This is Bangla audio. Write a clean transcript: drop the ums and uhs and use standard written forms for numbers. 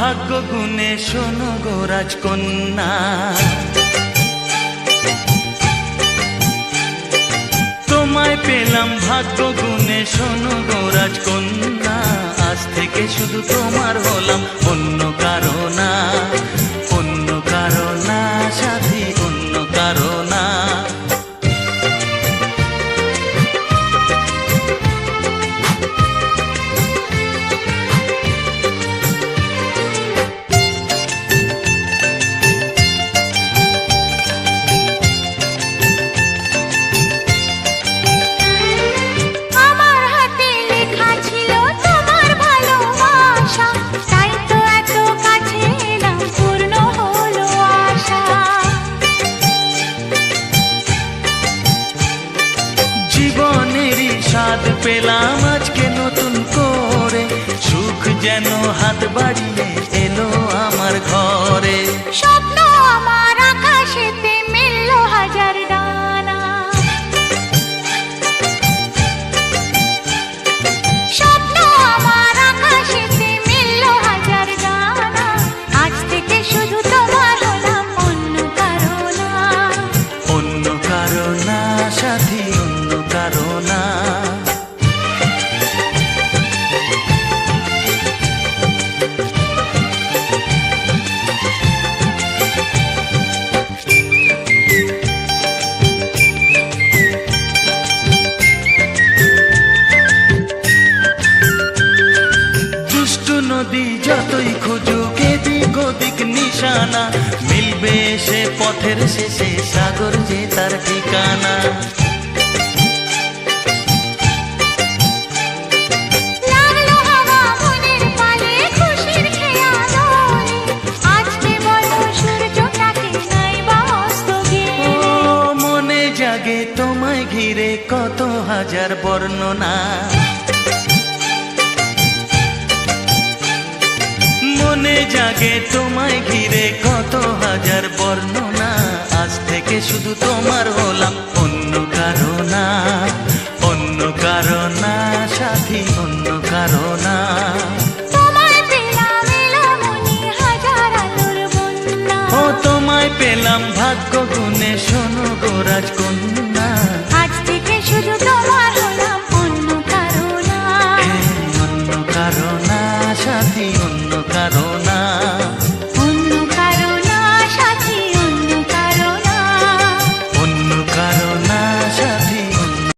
ভাগ্য গুণে শোনো গো রাজকন্যা, তোমায় পেলাম ভাগ্য গুণে শোনো গো রাজকন্যা। আজ থেকে শুধু তোমার হলাম, অন্য কারো না, অন্য কারো না সাথী, অন্য কারো না। স্বাদ পেলাম আজকে নতুন করে, সুখ যেন হাত বাড়িয়ে এলো আমার ঘরে। স্বপ্ন আমার আকাশেতে মিলল হাজার ডানা, স্বপ্ন আমার আকাশেতে মিলল হাজার ডানা। আজ থেকে শুধু তোমার হলাম, অন্য কারো না, অন্য কারো না সাথী, অন্য কারো না। নদী যতই খুঁজুক এদিক ওদিক নিশানা, মিলবে সে পথের শেষে সাগর যে তার ঠিকানা। মনে জাগে তোমায় ঘিরে কত হাজার বর্ণনা, মনে জাগে তোমায় ঘিরে কত হাজার বর্ণনা। আজ থেকে শুধু তোমার হলাম, অন্য কারো না, অন্য কারো না সাথী, অন্য কারো না। ও তোমায় পেলাম ভাগ্য গুণে শোনো গো রাজকন্যা। আজ থেকে শুধু তোমার হলাম, অন্য কারো না, অন্য কারো না সাথী, অন্য কারো না।